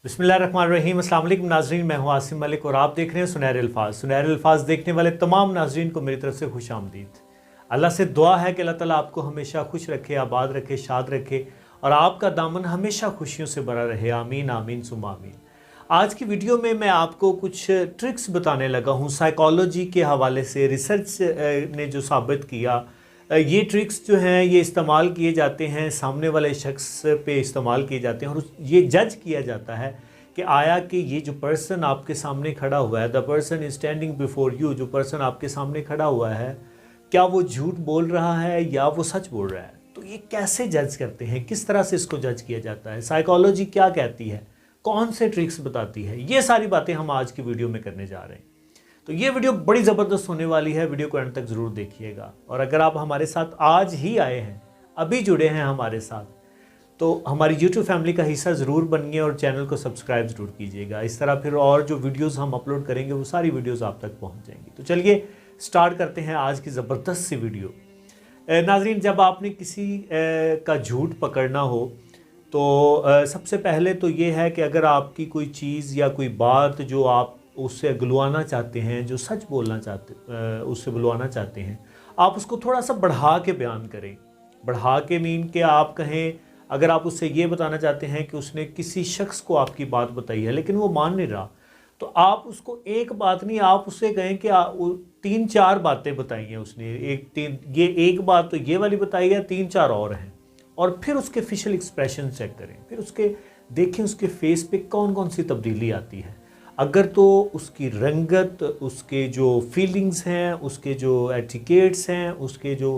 बिस्मिल्लाहिर्रहमानिर्रहीम। अस्सलाम वालेकुम नाज़रीन, मैं हूं आसिम मलिक और आप देख रहे हैं सुनहरे अल्फाज। सुनहरे अल्फाज देखने वाले तमाम नाज़रीन को मेरी तरफ से खुश आमदीद। अल्लाह से दुआ है कि अल्लाह ताला आपको हमेशा खुश रखे, आबाद रखे, शाद रखे और आपका दामन हमेशा खुशियों से भरा रहे। आमीन आमीन सुम्मा आमीन। आज की वीडियो में मैं आपको कुछ ट्रिक्स बताने लगा हूँ साइकोलॉजी के हवाले से। रिसर्च ने जो साबित किया, ये ट्रिक्स जो हैं ये इस्तेमाल किए जाते हैं, सामने वाले शख्स पे इस्तेमाल किए जाते हैं और ये जज किया जाता है कि आया कि ये जो पर्सन आपके सामने खड़ा हुआ है, the person is standing before you, जो पर्सन आपके सामने खड़ा हुआ है, क्या वो झूठ बोल रहा है या वो सच बोल रहा है। तो ये कैसे जज करते हैं, किस तरह से इसको जज किया जाता है, साइकोलॉजी क्या कहती है, कौन से ट्रिक्स बताती है, ये सारी बातें हम आज की वीडियो में करने जा रहे हैं। तो ये वीडियो बड़ी ज़बरदस्त होने वाली है, वीडियो को एंड तक ज़रूर देखिएगा। और अगर आप हमारे साथ आज ही आए हैं, अभी जुड़े हैं हमारे साथ, तो हमारी YouTube फैमिली का हिस्सा ज़रूर बनिए और चैनल को सब्सक्राइब ज़रूर कीजिएगा। इस तरह फिर और जो वीडियोस हम अपलोड करेंगे वो सारी वीडियोस आप तक पहुंच जाएंगी। तो चलिए स्टार्ट करते हैं आज की ज़बरदस्त सी वीडियो। नाज़रीन, जब आपने किसी का झूठ पकड़ना हो तो सबसे पहले तो ये है कि अगर आपकी कोई चीज़ या कोई बात जो आप उससे बुलवाना चाहते हैं, जो सच बोलना चाहते उससे बुलवाना चाहते हैं, आप उसको थोड़ा सा बढ़ा के बयान करें। बढ़ा के मीन कि आप कहें, अगर आप उससे ये बताना चाहते हैं कि उसने किसी शख्स को आपकी बात बताई है लेकिन वो मान नहीं रहा, तो आप उसको एक बात नहीं, आप उससे कहें कि 3-4 बातें बताई हैं उसने, ये एक बात तो ये वाली बताई है, 3-4 और हैं। और फिर उसके फेशियल एक्सप्रेशन चेक करें, फिर उसके देखें उसके फेस पे कौन कौन सी तब्दीली आती है। अगर तो उसकी रंगत, उसके जो फीलिंग्स हैं, उसके जो एटिकेट्स हैं, उसके जो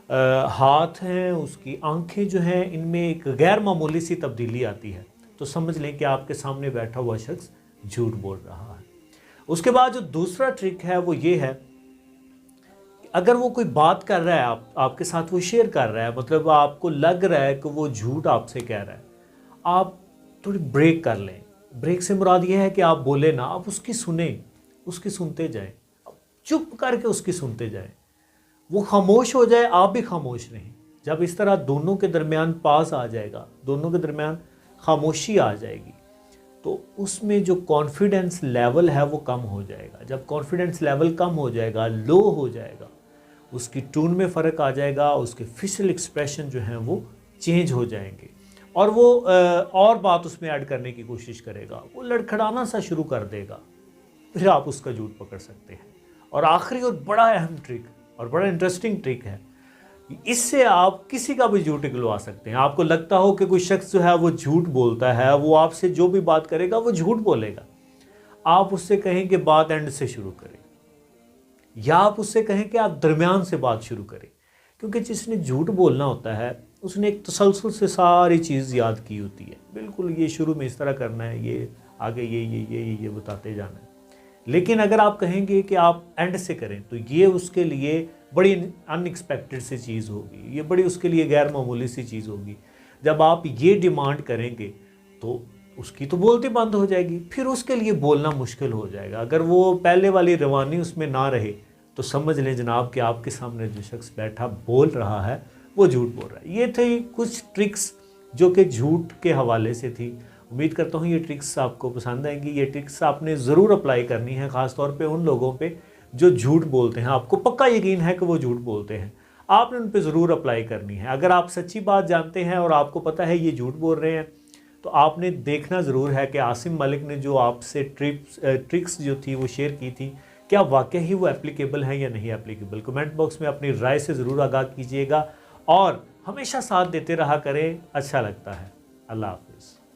हाथ हैं, उसकी आंखें जो हैं, इनमें एक गैर मामूली सी तब्दीली आती है, तो समझ लें कि आपके सामने बैठा हुआ शख्स झूठ बोल रहा है। उसके बाद जो दूसरा ट्रिक है वो ये है, अगर वो कोई बात कर रहा है, आपके साथ वो शेयर कर रहा है, मतलब आपको लग रहा है कि वो झूठ आपसे कह रहा है, आप थोड़ी ब्रेक कर लें। ब्रेक से मुराद ये है कि आप बोले ना, आप उसकी सुने, उसकी सुनते जाएं, चुप करके उसकी सुनते जाएं। वो खामोश हो जाए, आप भी खामोश रहें। जब इस तरह दोनों के दरमियान पास आ जाएगा, दोनों के दरमियान खामोशी आ जाएगी, तो उसमें जो कॉन्फिडेंस लेवल है वो कम हो जाएगा। जब कॉन्फिडेंस लेवल कम हो जाएगा, लो हो जाएगा, उसकी टोन में फ़र्क आ जाएगा, उसके फेशियल एक्सप्रेशन जो हैं वो चेंज हो जाएंगे और वो और बात उसमें ऐड करने की कोशिश करेगा, वो लड़खड़ाना सा शुरू कर देगा, फिर आप उसका झूठ पकड़ सकते हैं। और आखिरी और बड़ा अहम ट्रिक और बड़ा इंटरेस्टिंग ट्रिक है, इससे आप किसी का भी झूठ निकलवा सकते हैं। आपको लगता हो कि कोई शख्स जो है वो झूठ बोलता है, वो आपसे जो भी बात करेगा वो झूठ बोलेगा, आप उससे कहें कि बात एंड से शुरू करें, या आप उससे कहें कि आप दरमियान से बात शुरू करें। क्योंकि जिसने झूठ बोलना होता है उसने एक तसलसल से सारी चीज़ याद की होती है, बिल्कुल ये शुरू में इस तरह करना है, ये आगे ये बताते जाना है। लेकिन अगर आप कहेंगे कि आप एंड से करें, तो ये उसके लिए बड़ी अनएक्सपेक्टेड सी चीज़ होगी, ये बड़ी उसके लिए गैर मामूली सी चीज़ होगी। जब आप ये डिमांड करेंगे तो उसकी तो बोलती बंद हो जाएगी, फिर उसके लिए बोलना मुश्किल हो जाएगा। अगर वो पहले वाली रवानी उसमें ना रहे तो समझ लें जनाब कि आपके सामने जो शख्स बैठा बोल रहा है वो झूठ बोल रहा है। ये थे कुछ ट्रिक्स जो कि झूठ के हवाले से थी। उम्मीद करता हूँ ये ट्रिक्स आपको पसंद आएंगी। ये ट्रिक्स आपने ज़रूर अप्लाई करनी है, ख़ास तौर पे उन लोगों पे जो झूठ बोलते हैं, आपको पक्का यकीन है कि वो झूठ बोलते हैं, आपने उन पे ज़रूर अप्लाई करनी है। अगर आप सच्ची बात जानते हैं और आपको पता है ये झूठ बोल रहे हैं, तो आपने देखना ज़रूर है कि आसिम मलिक ने जो आपसे ट्रिक्स जो थी वो शेयर की थी, क्या वाकई ही वो एप्लीकेबल है या नहीं एप्लीकेबल। कमेंट बॉक्स में अपनी राय से ज़रूर आगाह कीजिएगा और हमेशा साथ देते रहा करें, अच्छा लगता है। अल्लाह हाफ़िज़।